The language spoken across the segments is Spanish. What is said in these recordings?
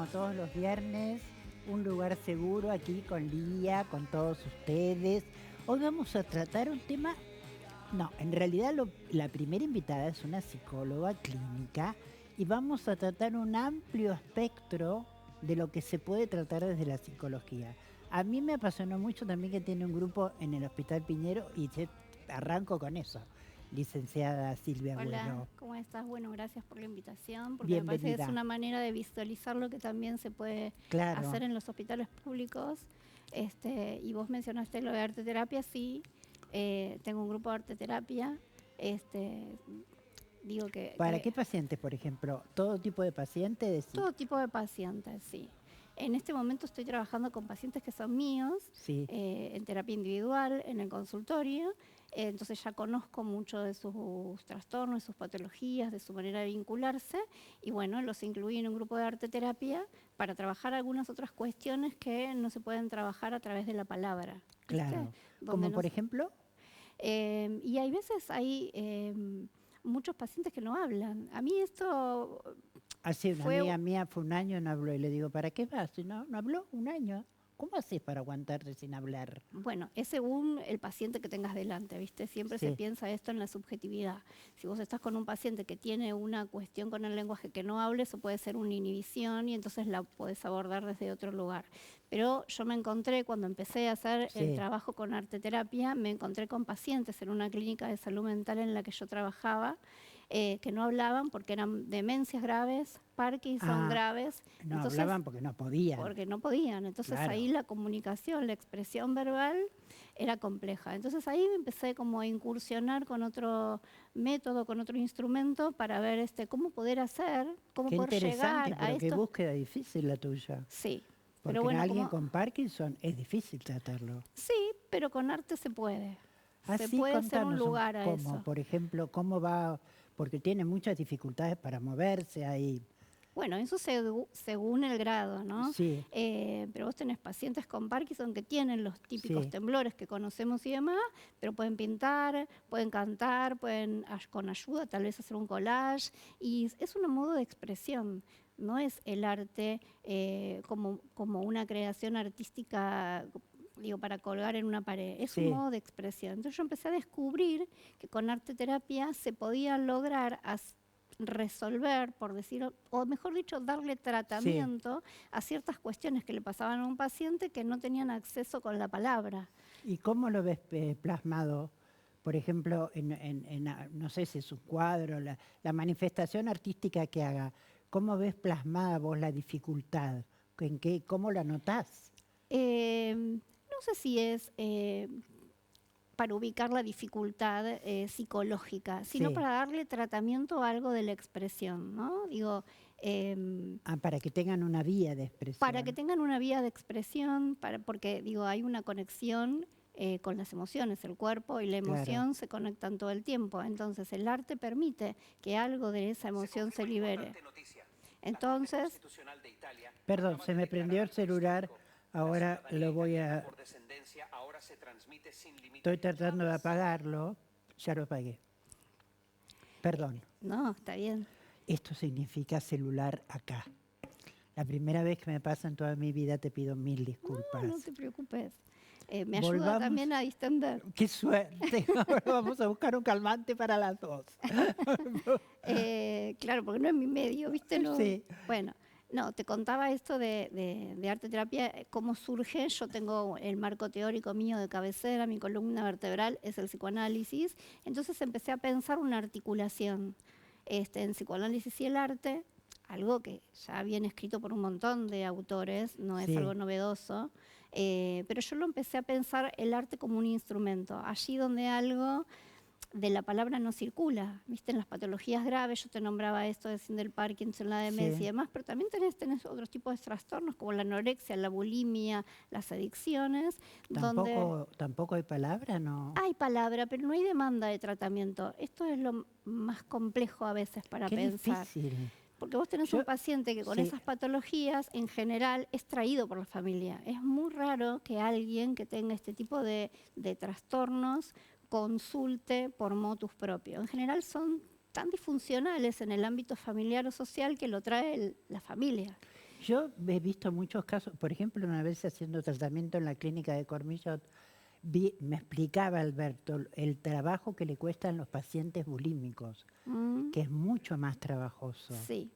como todos los viernes, un lugar seguro aquí con Lía, con todos ustedes. Hoy vamos a tratar un tema, no, en realidad la primera invitada es una psicóloga clínica y vamos a tratar un amplio espectro de lo que se puede tratar desde la psicología. A mí me apasionó mucho también que tiene un grupo en el Hospital Piñero y arranco con eso. Licenciada Silvia Hola, Bueno, ¿cómo estás? Bueno, gracias por la invitación, porque me parece que es bienvenida. una manera de visualizar lo que también se puede Claro, hacer en los hospitales públicos. Y vos mencionaste lo de arte terapia, sí, tengo un grupo de arte terapia. Digo ¿para que qué pacientes, por ejemplo? ¿Todo tipo de pacientes? todo tipo de pacientes, sí. En este momento estoy trabajando con pacientes que son míos, Sí, en terapia individual, en el consultorio. Entonces ya conozco mucho de sus trastornos, de sus patologías, de su manera de vincularse. Y bueno, los incluí en un grupo de arte terapia para trabajar algunas otras cuestiones que no se pueden trabajar a través de la palabra. ¿Viste? claro. Donde Como no por se- ejemplo, y hay veces hay muchos pacientes que no hablan. A mí esto así una fue. amiga mía fue un año y no habló y le digo, ¿para qué vas? Si no habló un año. ¿Cómo haces para aguantarte sin hablar? Bueno, es según el paciente que tengas delante, ¿viste? Siempre se Sí, piensa esto en la subjetividad. Si vos estás con un paciente que tiene una cuestión con el lenguaje que no hable, eso puede ser una inhibición y entonces la podés abordar desde otro lugar. Pero yo me encontré, cuando empecé a hacer el sí. trabajo con arte terapia, me encontré con pacientes en una clínica de salud mental en la que yo trabajaba, que no hablaban porque eran demencias graves, Parkinson Ah, graves. no Entonces, hablaban porque no podían. porque no podían. Entonces ahí Claro. la comunicación, la expresión verbal era compleja. Entonces ahí empecé como a incursionar con otro método, con otro instrumento para ver cómo poder hacer, cómo Qué poder interesante, llegar a pero qué estos. búsqueda difícil la tuya. Sí, pero Porque bueno, alguien con Parkinson es difícil tratarlo. sí, pero con arte se puede. Se Así, puede hacer un contanos lugar a cómo, eso. por ejemplo, cómo va, porque tiene muchas dificultades para moverse ahí. Bueno, eso según el grado, ¿no? Sí, Pero vos tenés pacientes con Parkinson que tienen los típicos sí, temblores que conocemos y demás, pero pueden pintar, pueden cantar, pueden con ayuda tal vez hacer un collage, y es un modo de expresión. No es el arte como una creación artística, digo, para colgar en una pared. Es un sí. modo de expresión. Entonces yo empecé a descubrir que con arte terapia se podía lograr resolver, por decir, o mejor dicho, darle Sí. tratamiento a ciertas cuestiones que le pasaban a un paciente que no tenían acceso con la palabra. ¿Y cómo lo ves plasmado? Por ejemplo, no sé si es un cuadro, la manifestación artística que haga. ¿Cómo ves plasmada vos la dificultad? ¿Cómo la notás? No sé si es para ubicar la dificultad psicológica, sino Sí. para darle tratamiento a algo de la expresión, ¿no? Digo, Ah, para que tengan una vía de para que expresión. tengan una vía de expresión, porque digo, hay una conexión con las emociones, el cuerpo y la Claro. emoción se conectan todo el tiempo, entonces el arte permite que algo de esa emoción se libere. Entonces, Perdón, se me prendió el celular. Ahora lo voy a... Estoy tratando de apagarlo. Ya lo apagué. Perdón. no, está bien. Esto significa celular acá. La primera vez que me pasa en toda mi vida, te pido mil No, no disculpas. te preocupes. Me ayuda Volvamos. también a distender. ¡Qué suerte! Ahora vamos a buscar un calmante para las dos. Claro, porque no es mi medio, ¿viste? No. Sí, Bueno, no, te contaba esto de arte terapia, cómo surge. Yo tengo el marco teórico mío de cabecera, mi columna vertebral es el psicoanálisis. Entonces empecé a pensar una articulación en psicoanálisis y el arte, algo que ya viene escrito por un montón de autores, no es algo sí. novedoso, pero yo lo empecé a pensar el arte como un instrumento, allí donde algo de la palabra no circula, ¿viste? En las patologías graves, yo te nombraba esto de síndrome del Parkinson, la demencia y Sí. demás, pero también tenés otros tipos de trastornos como la anorexia, la bulimia, las adicciones, donde Tampoco hay palabra, ¿no? hay palabra, pero no hay demanda de tratamiento. Esto es lo más complejo a veces para Qué pensar. difícil. Porque vos tenés un Yo, paciente que con sí, esas patologías en general es traído por la familia. Es muy raro que alguien que tenga este tipo de trastornos consulte por motus propio. En general son tan disfuncionales en el ámbito familiar o social que lo trae la familia. Yo he visto muchos casos, por ejemplo, una vez haciendo tratamiento en la clínica de Cormillot, me explicaba Alberto el trabajo que le cuestan los pacientes bulímicos, Mm, que es mucho más trabajoso. sí,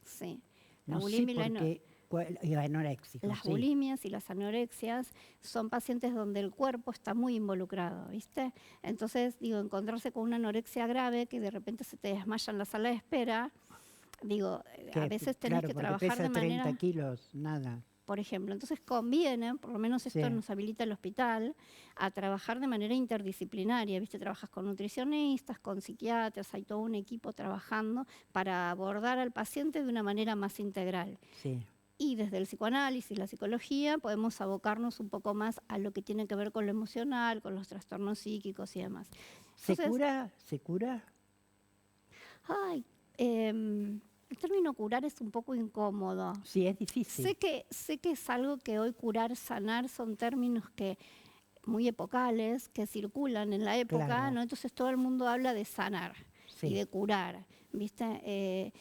sí. La No sé bulimia y por qué, y anoréxicos, las sí, bulimias y las anorexias son pacientes donde el cuerpo está muy involucrado, ¿viste? Entonces, digo, encontrarse con una anorexia grave que de repente se te desmaya en la sala de espera, digo, a que veces tenés claro, que porque trabajar pesa de 30 manera, kilos, nada. por ejemplo, entonces conviene, por lo menos esto Sí, nos habilita el hospital, a trabajar de manera interdisciplinaria, ¿viste? Trabajas con nutricionistas, con psiquiatras, hay todo un equipo trabajando para abordar al paciente de una manera más integral. sí. Y desde el psicoanálisis, la psicología, podemos abocarnos un poco más a lo que tiene que ver con lo emocional, con los trastornos psíquicos y demás. ¿Se Entonces, cura? ¿Se cura? ay, el término curar es un poco incómodo. Sí, es difícil, Sé que es algo que hoy curar, sanar son términos que muy epocales, que circulan en la época, claro, ¿no? Entonces todo el mundo habla de sanar y sí. de curar, ¿viste?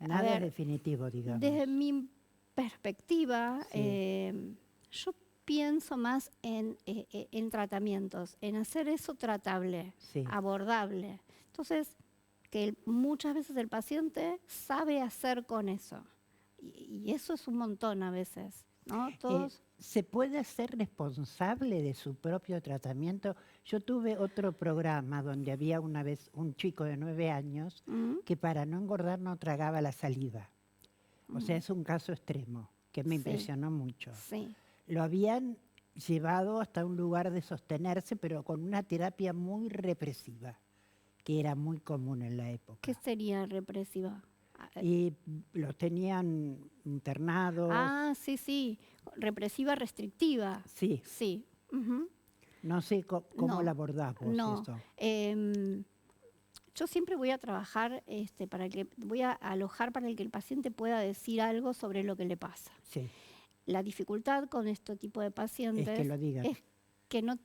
A Nada es ver, definitivo, desde digamos. mi perspectiva, Sí, yo pienso más en tratamientos, en hacer eso tratable, sí. abordable. Entonces, que muchas veces el paciente sabe hacer con eso. Y eso es un montón a veces, ¿no? Todos. ¿Se puede ser responsable de su propio tratamiento? Yo tuve otro programa donde había una vez un chico de 9 años Mm, que para no engordar no tragaba la saliva. O sea, mm, es un caso extremo que me sí, impresionó mucho. sí. Lo habían llevado hasta un lugar de sostenerse, pero con una terapia muy represiva, que era muy común en la ¿Qué época. sería represiva? Y los tenían internados, Sí, sí. Represiva, restrictiva. sí, Sí. Ujú. no sé cómo la No, abordás vos no. eso. Yo siempre voy a trabajar voy a alojar para que el paciente pueda decir algo sobre lo que le pasa. Sí, La dificultad con este tipo de es que pacientes lo digan, es que no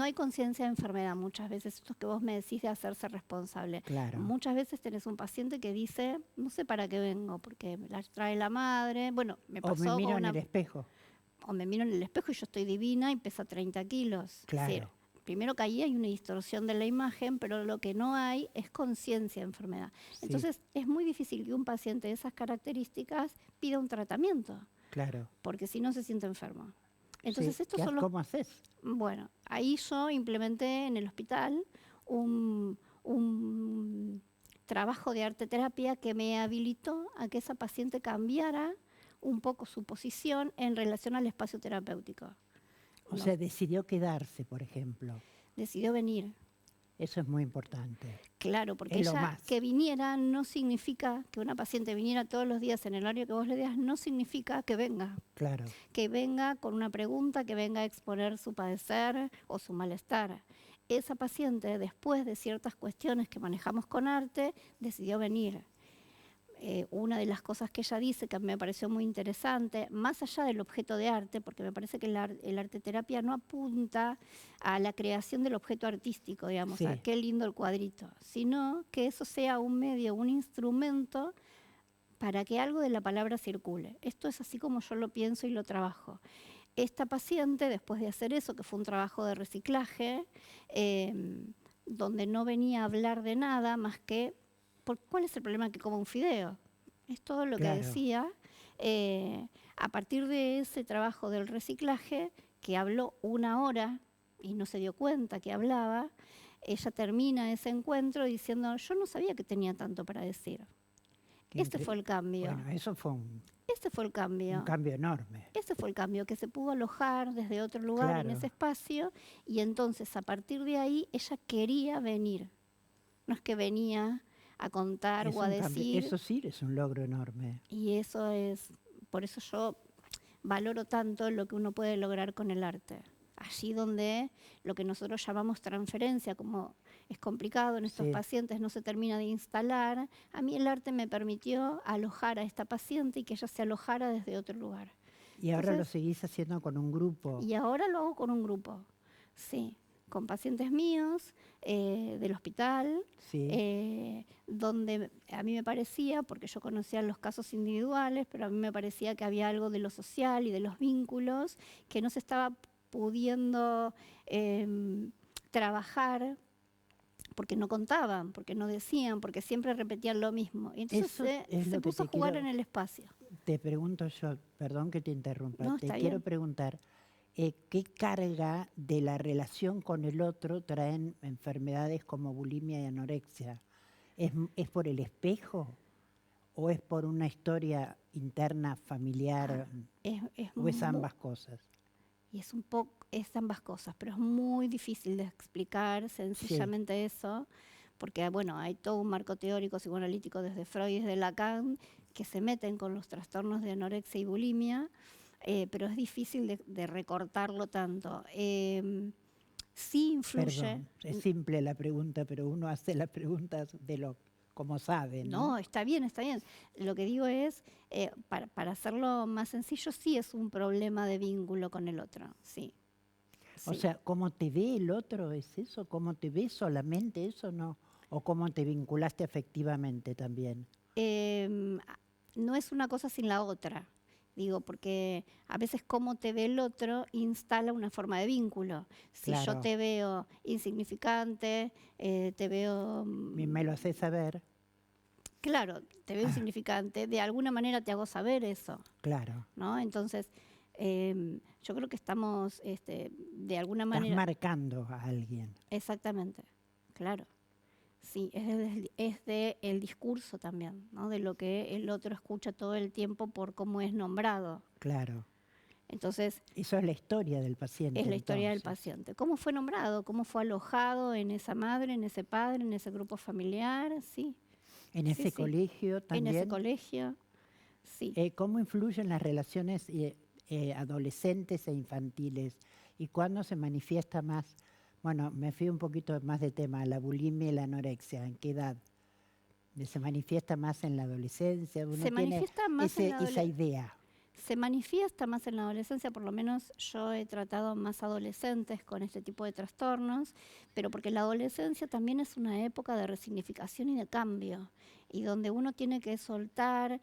hay conciencia de enfermedad muchas veces, esto que vos me decís de hacerse responsable. claro. Muchas veces tenés un paciente que dice, no sé para qué vengo, porque me la trae la madre. Bueno, me O me pasó con miro en una, el espejo, o me miro en el espejo y yo estoy divina y pesa 30 kilos. Es decir, claro. primero que ahí hay una distorsión de la imagen, pero lo que no hay es conciencia de enfermedad. Sí, Entonces, es muy difícil que un paciente de esas características pida un tratamiento, claro. porque si no se siente enfermo. Sí, Entonces, estos son los. ¿cómo haces? Bueno, ahí yo implementé en el hospital un trabajo de arte terapia que me habilitó a que esa paciente cambiara un poco su posición en relación al espacio terapéutico. O Nos sea, decidió quedarse, por ejemplo. decidió venir. Eso es muy importante. Claro, porque Es lo ella más, que viniera no significa que una paciente viniera todos los días en el horario que vos le digas, no significa claro. que venga con una pregunta, que venga a exponer su padecer o su malestar. Esa paciente, después de ciertas cuestiones que manejamos con arte, decidió venir. Una de las cosas que ella dice que me pareció muy interesante, más allá del objeto de arte, porque me parece que el arte terapia no apunta a la creación del objeto artístico, digamos, a Sí, qué lindo el cuadrito, sino que eso sea un medio, un instrumento para que algo de la palabra circule. Esto es así como yo lo pienso y lo trabajo. Esta paciente, después de hacer eso, que fue un trabajo de reciclaje, donde no venía a hablar de nada más que, ¿cuál es el problema que coma un fideo? Es todo lo que claro. decía. A partir de ese trabajo del reciclaje, que habló 1 hora y no se dio cuenta que hablaba, ella termina ese encuentro diciendo, yo no sabía que tenía tanto para decir. Qué Este fue el cambio. Bueno, eso fue un, Este fue el un cambio. cambio enorme. Ese fue el cambio, que se pudo alojar desde otro lugar en ese Claro. espacio y entonces a partir de ahí ella quería venir. No es que venía a contar Es o a un cambio, decir, eso sí es un logro enorme. y eso es, por eso yo valoro tanto lo que uno puede lograr con el arte. Allí donde lo que nosotros llamamos transferencia, como es complicado en estos Sí. pacientes, no se termina de instalar, a mí el arte me permitió alojar a esta paciente y que ella se alojara desde otro lugar. Y ahora lo Entonces, seguís haciendo con un grupo. y ahora lo hago con un grupo, sí. con pacientes míos del hospital, Sí, donde a mí me parecía, porque yo conocía los casos individuales, pero a mí me parecía que había algo de lo social y de los vínculos que no se estaba pudiendo trabajar porque no contaban, porque no decían, porque siempre repetían lo mismo. Y entonces eso es se lo que puso a te jugar en quiero, el espacio. te pregunto yo, perdón que te interrumpa, No, te está quiero bien. preguntar, ¿qué carga de la relación con el otro traen enfermedades como bulimia y anorexia? ¿Es por el espejo o es por una historia interna Ah, familiar es o es mu- ambas cosas? y es un poco, es ambas cosas, pero es muy difícil de explicar Sí, sencillamente eso, porque bueno, hay todo un marco teórico psicoanalítico desde Freud y desde Lacan que se meten con los trastornos de anorexia y bulimia, pero es difícil de recortarlo tanto. Sí influye. perdón, es simple la pregunta, pero uno hace las preguntas de lo como sabe, ¿no? No, está bien, está bien. Lo que digo es, para hacerlo más sencillo, sí es un problema de vínculo con el otro, sí, O sí. sea, ¿cómo te ve el otro es eso? ¿Cómo te ve solamente eso no? ¿O cómo te vinculaste afectivamente también? No es una cosa sin la otra, digo, porque a veces cómo te ve el otro instala una forma de vínculo. Si yo Claro, te veo insignificante, te veo, me lo haces saber, claro, te veo insignificante, de alguna manera te hago saber eso. claro. ¿No? Entonces, yo creo que estamos, de alguna Estás manera, marcando a alguien, exactamente, claro, sí, es de el discurso también, ¿no? De lo que el otro escucha todo el tiempo por cómo es nombrado. claro. Entonces, Eso es la historia del es paciente la historia del entonces. paciente. ¿Cómo fue nombrado? ¿Cómo fue alojado en esa madre, en ese padre, en ese grupo familiar? Sí, En sí, ese sí. colegio En ese también, colegio, sí. ¿cómo influyen las relaciones adolescentes e infantiles? ¿Y cuándo se manifiesta más? Bueno, me fui un poquito más de tema, la bulimia y la anorexia, ¿en qué edad? ¿Se manifiesta más en la adolescencia? Uno Se tiene manifiesta más en la esa adolescencia. idea, Se manifiesta más en la adolescencia, por lo menos yo he tratado más adolescentes con este tipo de trastornos, pero porque la adolescencia también es una época de resignificación y de cambio, y donde uno tiene que soltar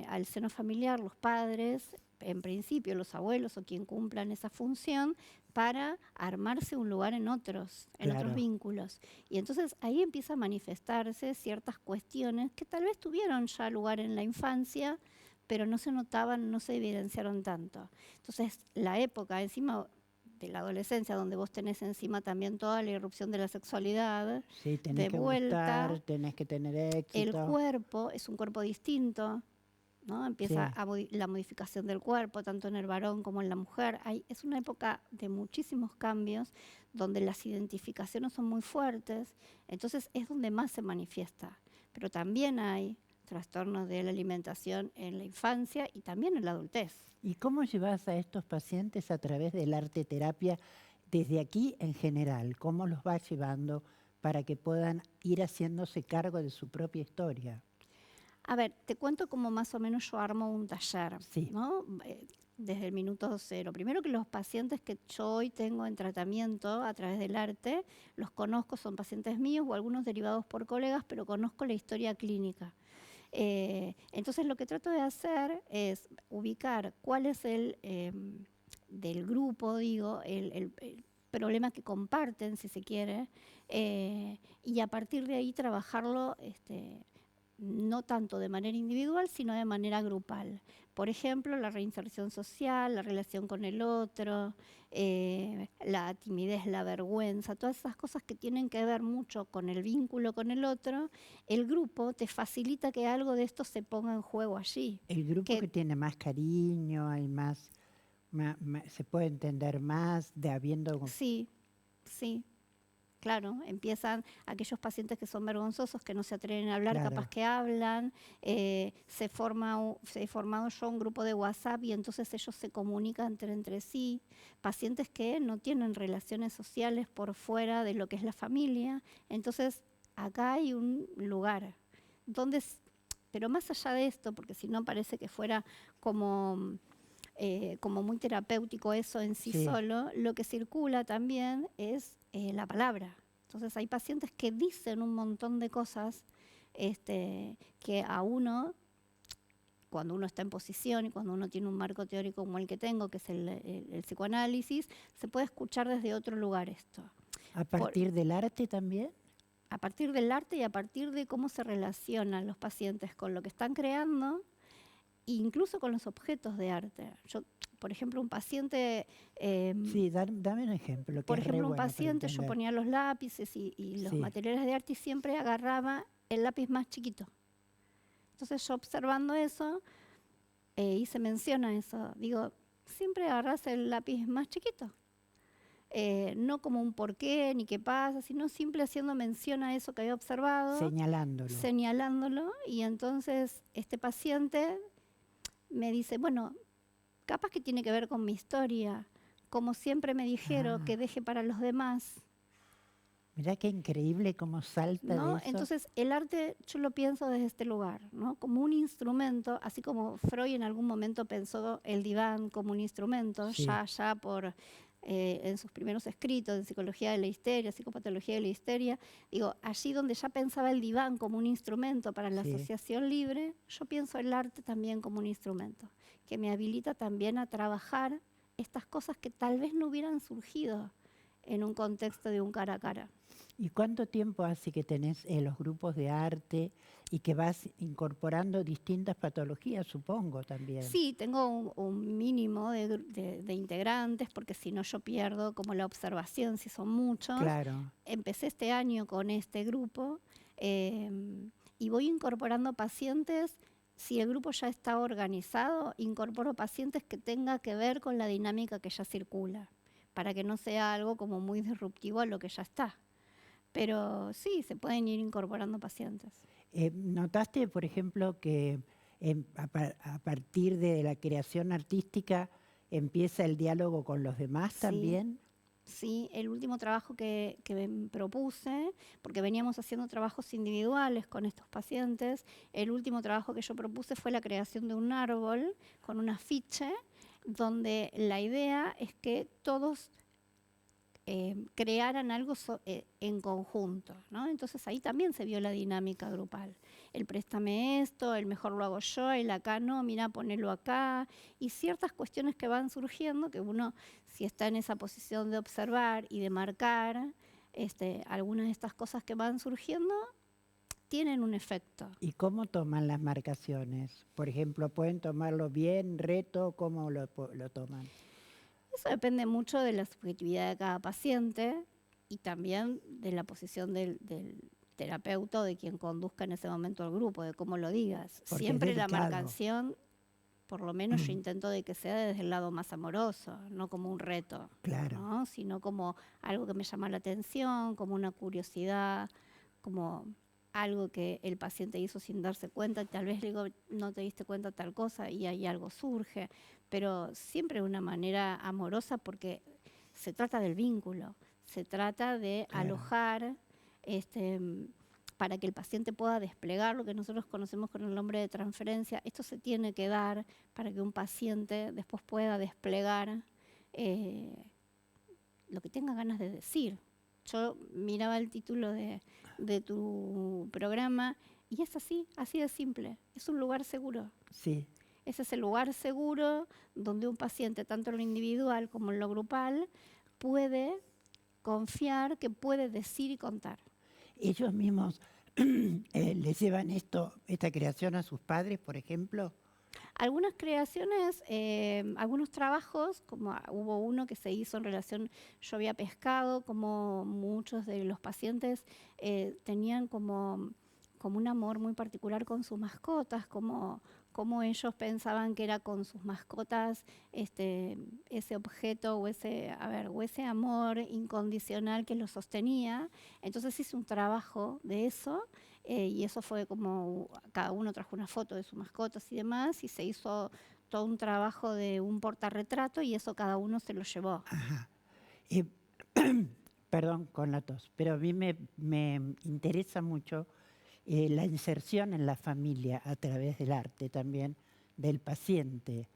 al seno familiar, los padres, en principio los abuelos o quien cumplan esa función, para armarse un lugar en otros claro. vínculos. Y entonces ahí empieza a manifestarse ciertas cuestiones que tal vez tuvieron ya lugar en la infancia, pero no se notaban, no se evidenciaron tanto. Entonces, la época encima de la adolescencia, donde vos tenés encima también toda la irrupción de la sexualidad, Sí, tenés de que vuelta, gustar, tenés que tener el éxito. cuerpo es un cuerpo distinto, ¿no? Empieza Sí, la modificación del cuerpo, tanto en el varón como en la mujer. Es una época de muchísimos cambios, donde las identificaciones son muy fuertes, entonces es donde más se manifiesta. Pero también hay trastornos de la alimentación en la infancia y también en la adultez. ¿y cómo llevas a estos pacientes a través del arte terapia desde aquí en general? ¿Cómo los vas llevando para que puedan ir haciéndose cargo de su propia historia? A ver, te cuento cómo más o menos yo armo un taller, Sí, ¿no? Desde el minuto cero. Primero que los pacientes que yo hoy tengo en tratamiento a través del arte, los conozco, son pacientes míos o algunos derivados por colegas, pero conozco la historia clínica. Entonces lo que trato de hacer es ubicar cuál es del grupo, digo, el problema que comparten, si se quiere, y a partir de ahí trabajarlo no tanto de manera individual, sino de manera grupal. Por ejemplo, la reinserción social, la relación con el otro, la timidez, la vergüenza, todas esas cosas que tienen que ver mucho con el vínculo con el otro, el grupo te facilita que algo de esto se ponga en juego allí. el grupo Que que tiene más cariño, hay más, se puede entender más de habiendo, sí, sí, claro, empiezan aquellos pacientes que son vergonzosos, que no se atreven a hablar, capaz claro, que hablan, se he formado yo un grupo de WhatsApp y entonces ellos se comunican entre sí, pacientes que no tienen relaciones sociales por fuera de lo que es la familia, entonces acá hay un lugar donde, pero más allá de esto, porque si no parece que fuera como como muy terapéutico eso en sí Sí. solo. Lo que circula también es la palabra. Entonces hay pacientes que dicen un montón de cosas que a uno, cuando uno está en posición y cuando uno tiene un marco teórico como el que tengo, que es el psicoanálisis, se puede escuchar desde otro lugar esto. ¿A partir del arte también? A partir del arte y a partir de cómo se relacionan los pacientes con lo que están creando, e incluso con los objetos de arte. Yo, por ejemplo, un paciente... Sí, dame un ejemplo, que Por es re ejemplo, un bueno para paciente, yo entender. ponía los lápices y los Sí, materiales de arte y siempre agarraba el lápiz más chiquito. Entonces yo observando eso, y se menciona eso, digo, siempre agarras el lápiz más chiquito. No como un porqué ni qué pasa, sino simple haciendo mención a eso que había observado, señalándolo. señalándolo, y entonces este paciente me dice, bueno, capaz que tiene que ver con mi historia, como siempre me dijeron Ah, que deje para los demás, mirá qué increíble cómo salta de ¿no? eso. Entonces el arte yo lo pienso desde este lugar, ¿no? Como un instrumento, así como Freud en algún momento pensó el diván como un instrumento, Sí, ya por en sus primeros escritos en psicología de la histeria, psicopatología de la histeria, digo, allí donde ya pensaba el diván como un instrumento para la sí. asociación libre, yo pienso el arte también como un instrumento, que me habilita también a trabajar estas cosas que tal vez no hubieran surgido en un contexto de un cara a cara. ¿Y cuánto tiempo hace que tenés los grupos de arte y que vas incorporando distintas patologías, supongo, también? Sí, tengo un mínimo de integrantes, porque si no yo pierdo como la observación, si son muchos. Claro. Empecé este año con este grupo y voy incorporando pacientes. Si el grupo ya está organizado, incorporo pacientes que tenga que ver con la dinámica que ya circula, para que no sea algo como muy disruptivo a lo que ya está. Pero sí, se pueden ir incorporando pacientes. ¿Notaste, por ejemplo, que a partir de la creación artística empieza el diálogo con los demás Sí. también? Sí, el último trabajo que me propuse, porque veníamos haciendo trabajos individuales con estos pacientes, el último trabajo que yo propuse fue la creación de un árbol con un afiche, donde la idea es que todos crearan algo en conjunto, ¿no? Entonces ahí también se vio la dinámica grupal. El préstame esto, el mejor lo hago yo, el acá no, mira, ponelo acá, y ciertas cuestiones que van surgiendo que uno, si está en esa posición de observar y de marcar, algunas de estas cosas que van surgiendo tienen un efecto. ¿Y cómo toman las marcaciones? Por ejemplo, ¿pueden tomarlo bien, reto? ¿Cómo lo toman? Eso depende mucho de la subjetividad de cada paciente y también de la posición del terapeuta o de quien conduzca en ese momento el grupo, de cómo lo digas. Porque es Siempre la delicado. marcación, por lo menos yo intento de que sea desde el lado más amoroso, no como un reto, Claro, ¿no? Sino como algo que me llama la atención, como una curiosidad, como algo que el paciente hizo sin darse cuenta, y tal vez le digo, no te diste cuenta tal cosa y ahí algo surge, pero siempre de una manera amorosa porque se trata del vínculo, se trata de claro. alojar este, para que el paciente pueda desplegar lo que nosotros conocemos con el nombre de transferencia. Esto se tiene que dar para que un paciente después pueda desplegar lo que tenga ganas de decir. Yo miraba el título de tu programa y es así de simple. Es un lugar seguro. Sí. Ese es el lugar seguro donde un paciente, tanto en lo individual como en lo grupal, puede confiar que puede decir y contar. ¿Ellos mismos le llevan esta creación a sus padres, por ejemplo? Algunas creaciones, algunos trabajos, como hubo uno que se hizo en relación, yo había pescado, como muchos de los pacientes tenían como un amor muy particular con sus mascotas, como ellos pensaban que era con sus mascotas ese objeto o ese amor incondicional que los sostenía. Entonces hice un trabajo de eso. Y eso fue como cada uno trajo una foto de sus mascotas y demás, y se hizo todo un trabajo de un portarretrato y eso cada uno se lo llevó. Ajá. Eh, perdón con la tos, pero a mí me interesa mucho la inserción en la familia a través del arte también del paciente.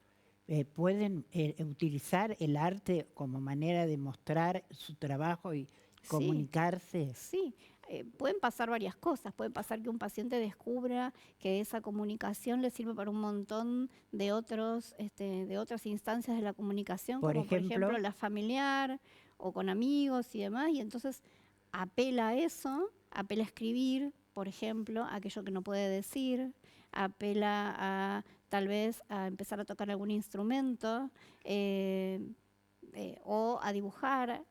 pueden utilizar el arte como manera de mostrar su trabajo y Sí, comunicarse. sí. Pueden pasar varias cosas. Puede pasar que un paciente descubra que esa comunicación le sirve para un montón de de otras instancias de la comunicación, Por como por ejemplo ejemplo, la familiar o con amigos y demás, y entonces apela a eso, apela a escribir, por ejemplo, aquello que no puede decir, apela a tal vez a empezar a tocar algún instrumento eh, o a dibujar.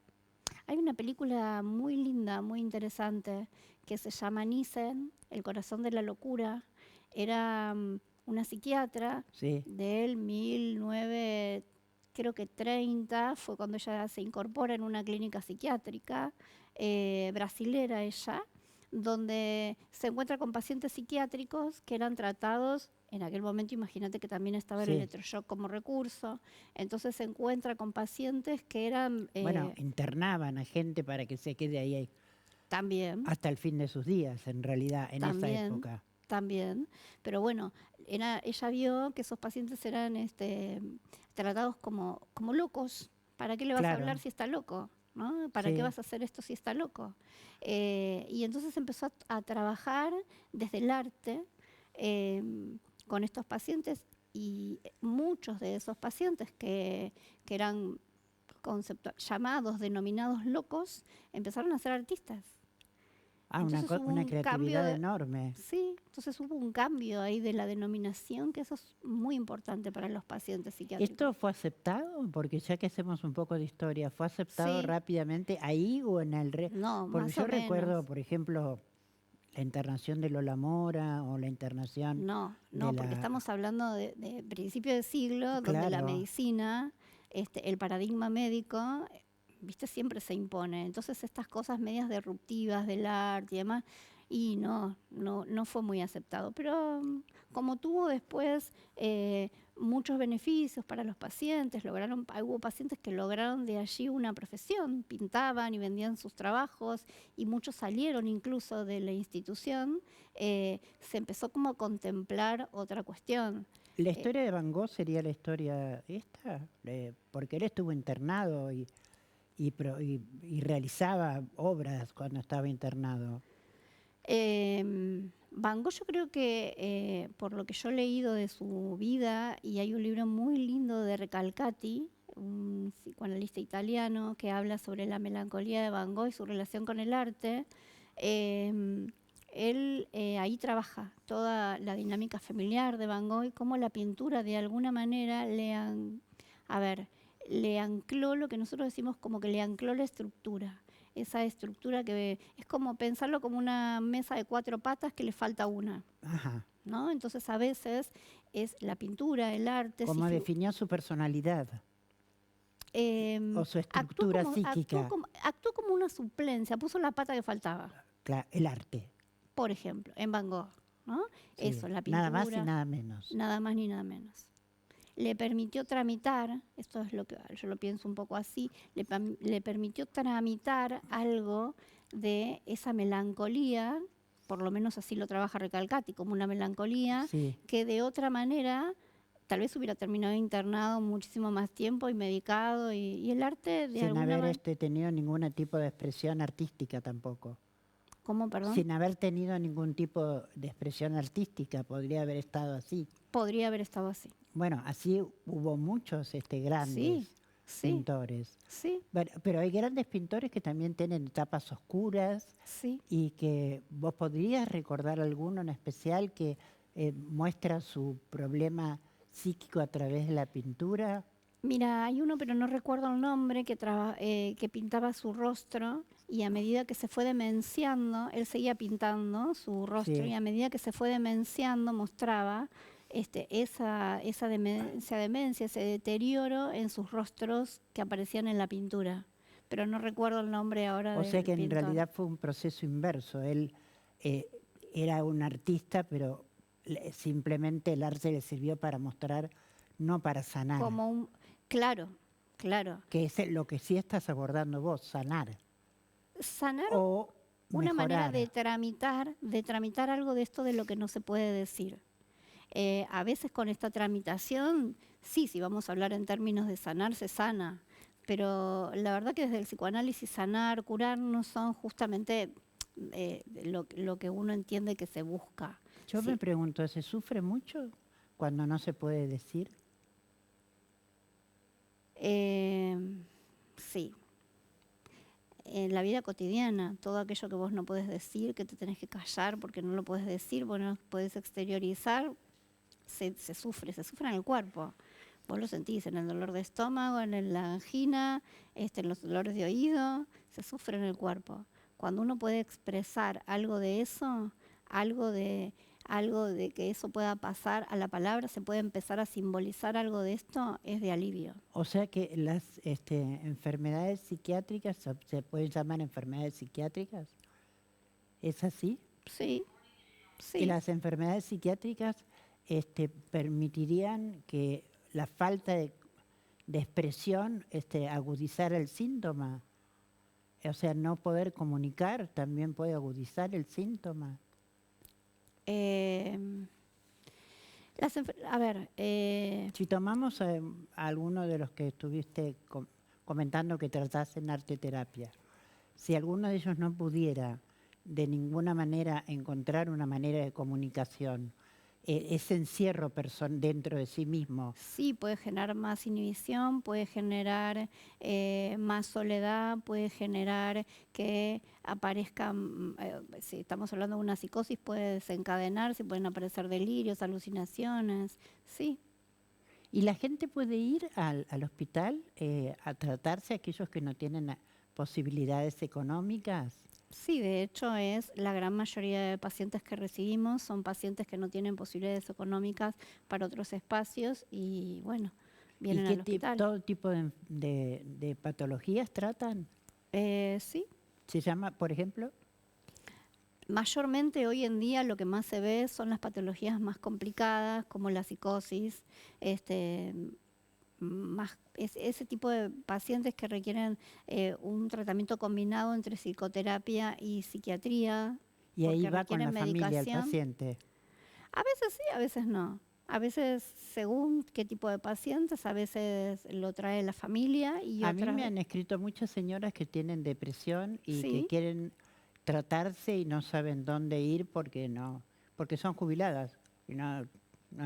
Hay una película muy linda, muy interesante, que se llama Nissen, El corazón de la locura. Era una psiquiatra sí. del 19, creo que 30, fue cuando ella se incorpora en una clínica psiquiátrica, brasilera ella, donde se encuentra con pacientes psiquiátricos que eran tratados, en aquel momento imagínate que también estaba el Sí, electroshock como recurso, entonces se encuentra con pacientes que eran bueno, internaban a gente para que se quede ahí también, hasta el fin de sus días, en realidad, en esa también, época. también, pero bueno, ella vio que esos pacientes eran tratados como locos. ¿Para qué le vas a hablar Claro, si está loco? ¿No? ¿Para qué sí. vas a hacer esto si está loco? Y entonces empezó a trabajar desde el arte eh, con estos pacientes y muchos de esos pacientes que eran llamados, denominados locos, empezaron a ser artistas. Ah, Entonces hubo una un cambio creatividad enorme. sí, entonces hubo un cambio ahí de la denominación, que eso es muy importante para los pacientes psiquiátricos. ¿Esto fue aceptado? Porque ya que hacemos un poco de historia, ¿fue aceptado Sí, rápidamente ahí o en el... no, Porque más yo o recuerdo, menos. por ejemplo, la internación de Lola Mora o la internación No, de no, porque la... estamos hablando de principio de siglo, donde la Claro, medicina, el paradigma médico, viste, siempre se impone. Entonces estas cosas medias disruptivas del arte y demás, y no fue muy aceptado. Pero como tuvo después muchos beneficios para los pacientes, hubo pacientes que lograron de allí una profesión, pintaban y vendían sus trabajos, y muchos salieron incluso de la institución, se empezó como a contemplar otra cuestión. la Eh, historia de Van Gogh sería la historia esta, porque él estuvo internado y realizaba obras cuando estaba internado. Van Gogh, yo creo que por lo que yo he leído de su vida, y hay un libro muy lindo de Recalcati, un psicoanalista italiano, que habla sobre la melancolía de Van Gogh y su relación con el arte, em, él ahí trabaja toda la dinámica familiar de Van Gogh y cómo la pintura de alguna manera a ver, le ancló lo que nosotros decimos como que le ancló la estructura, esa estructura que es como pensarlo como una mesa de 4 patas que le falta una, Ajá. ¿no? Entonces a veces es la pintura, el arte, Cómo definió su personalidad o su estructura psíquica, actuó como una suplencia, puso la pata que faltaba, el arte. por ejemplo, en Van Gogh, ¿no? Sí, Eso, la nada más y pintura, nada menos. nada más ni nada menos. Le permitió tramitar, esto es lo que yo lo pienso un poco así, le permitió tramitar algo de esa melancolía, por lo menos así lo trabaja Recalcati, como una melancolía Sí, que de otra manera tal vez hubiera terminado internado muchísimo más tiempo y medicado, y el arte de sin alguna haber manera, tenido ningún tipo de expresión artística tampoco. ¿cómo, perdón? Sin haber tenido ningún tipo de expresión artística, podría haber estado así. Podría haber estado así. Bueno, así hubo muchos Sí, grandes sí, pintores. sí, Bueno, pero hay grandes pintores que también tienen etapas oscuras sí. y que vos podrías recordar alguno en especial que muestra su problema psíquico a través de la pintura. Mira, hay uno, pero no recuerdo el nombre, que pintaba su rostro, y a medida que se fue demenciando, él seguía pintando su rostro, y Sí, a medida que se fue demenciando mostraba esa demencia, ese deterioro en sus rostros que aparecían en la pintura. Pero no recuerdo el nombre ahora o sea del que en pintor. realidad fue un proceso inverso. Él eh, era un artista, pero simplemente el arte le sirvió para mostrar, no para sanar, Como un, claro, claro. que es lo que sí estás abordando vos, sanar Sanar, o una manera mejorar. de tramitar algo de esto de lo que no se puede decir. A veces con esta tramitación, sí, si vamos a hablar en términos de sanar, se sana. Pero la verdad que desde el psicoanálisis sanar, curar, no son justamente lo que uno entiende que se busca. Yo Sí. me pregunto, ¿se sufre mucho cuando no se puede decir? Sí. En la vida cotidiana, todo aquello que vos no podés decir, que te tenés que callar porque no lo podés decir, vos no podés exteriorizar, se sufre en el cuerpo. Vos lo sentís en el dolor de estómago, en la angina, en los dolores de oído, se sufre en el cuerpo. Cuando uno puede expresar algo de eso, algo de que eso pueda pasar a la palabra, se puede empezar a simbolizar algo de esto, es de alivio. O sea que las enfermedades psiquiátricas se pueden llamar enfermedades psiquiátricas. ¿Es así? Sí, Y sí. las enfermedades psiquiátricas permitirían que la falta de expresión agudizara el síntoma. O sea, no poder comunicar también puede agudizar el síntoma. A ver, Si tomamos a alguno de los que estuviste comentando que tratás en arte terapia, si alguno de ellos no pudiera de ninguna manera encontrar una manera de comunicación, ese encierro dentro de sí mismo. sí, puede generar más inhibición, puede generar más soledad, puede generar que aparezcan, si estamos hablando de una psicosis, puede desencadenarse, pueden aparecer delirios, alucinaciones, sí. ¿Y la gente puede ir al hospital a tratarse, aquellos que no tienen posibilidades económicas? Sí, de hecho es la gran mayoría de pacientes que recibimos son pacientes que no tienen posibilidades económicas para otros espacios y bueno, ¿Y vienen qué al hospital. todo tipo de patologías tratan? Sí, ¿Se llama, por ejemplo? mayormente hoy en día lo que más se ve son las patologías más complicadas como la psicosis, ese tipo de pacientes que requieren un tratamiento combinado entre psicoterapia y psiquiatría, Y ahí porque va con requieren la familia el medicación. paciente. A veces sí, a veces no. A veces, según qué tipo de pacientes, a veces lo trae la familia y A mí otras me han escrito muchas señoras que tienen depresión y que sí. quieren tratarse y no saben dónde ir porque son jubiladas y no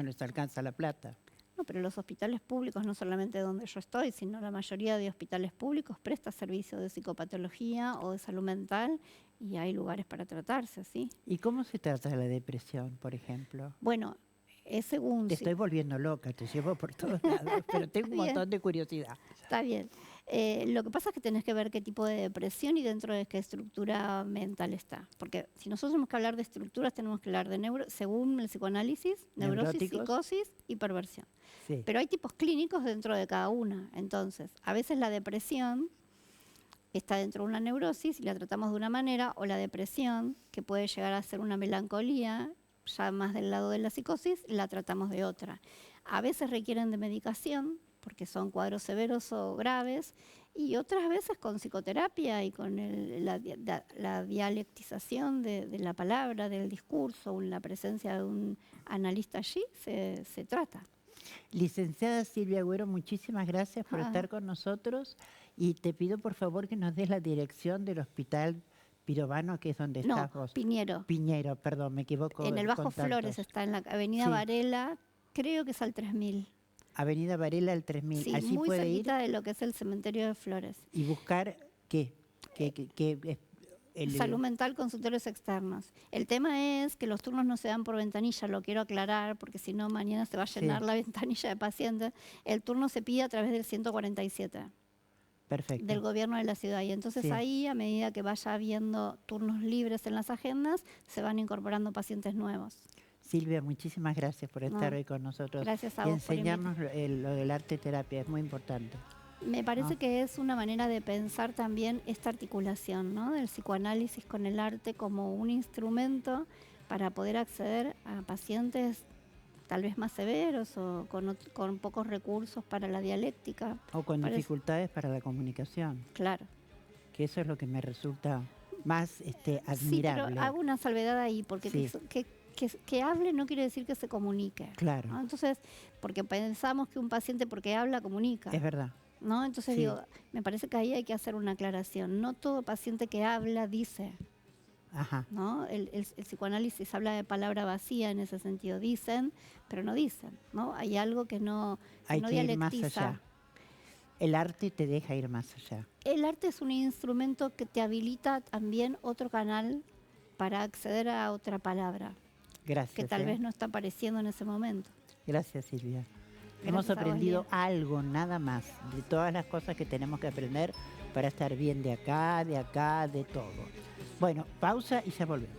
les alcanza la plata. No, pero los hospitales públicos, no solamente donde yo estoy, sino la mayoría de hospitales públicos presta servicio de psicopatología o de salud mental y hay lugares para tratarse, ¿sí? ¿Y cómo se trata la depresión, por ejemplo? Bueno, es según, Te sí. estoy volviendo loca, te llevo por todos lados, pero tengo un Bien, montón de curiosidad. está bien. Lo que pasa es que tenés que ver qué tipo de depresión y dentro de qué estructura mental está. Porque si nosotros tenemos que hablar de estructuras, tenemos que hablar de según el psicoanálisis, neurosis, ¿Neuróticos? psicosis y perversión. Sí. Pero hay tipos clínicos dentro de cada una. Entonces, a veces la depresión está dentro de una neurosis y la tratamos de una manera, o la depresión, que puede llegar a ser una melancolía, ya más del lado de la psicosis, la tratamos de otra. A veces requieren de medicación, porque son cuadros severos o graves, y otras veces con psicoterapia y con la dialectización de la palabra, del discurso, la presencia de un analista allí, se trata. Licenciada Silvia Agüero, muchísimas gracias por estar con nosotros y te pido por favor que nos des la dirección del Hospital Pirovano, que es donde estás vos. Piñero. Piñero, perdón, me equivoco. En el Bajo Flores está, en la Avenida Varela, creo que es al 3000. Avenida Varela al 3000. Sí, Allí muy puede cerquita ir de lo que es el cementerio de Flores. y buscar qué. Salud mental, consultorios externos. El tema es que los turnos no se dan por ventanilla, lo quiero aclarar, porque si no mañana se va a llenar la ventanilla de pacientes. El turno se pide a través del 147. Perfecto. Del gobierno de la ciudad. Y entonces ahí, a medida que vaya habiendo turnos libres en las agendas, se van incorporando pacientes nuevos. Silvia, muchísimas gracias por estar hoy con nosotros. Gracias a y vos enseñarnos lo del arte terapia, es muy importante. Me parece que es una manera de pensar también esta articulación, ¿no? Del psicoanálisis con el arte como un instrumento para poder acceder a pacientes tal vez más severos o con pocos recursos para la dialéctica. O con dificultades para la comunicación. Claro. Que eso es lo que me resulta más admirable. Sí, pero hago una salvedad ahí, porque que hable no quiere decir que se comunique. Claro. ¿No? Entonces, porque pensamos que un paciente porque habla comunica. Es verdad. ¿No? Entonces Sí. digo, me parece que ahí hay que hacer una aclaración. No todo paciente que habla dice. Ajá. ¿No? El psicoanálisis habla de palabra vacía en ese sentido. Dicen, pero no dicen. ¿No? Hay algo que no Hay no que ir más dialectiza. allá. El arte te deja ir más allá. El arte es un instrumento que te habilita también otro canal para acceder a otra palabra, Gracias. que tal vez no está apareciendo en ese momento. Gracias, Silvia. Gracias Hemos a vos, aprendido Lía. algo, nada más, de todas las cosas que tenemos que aprender para estar bien de acá, de todo. Bueno, pausa y ya volvemos.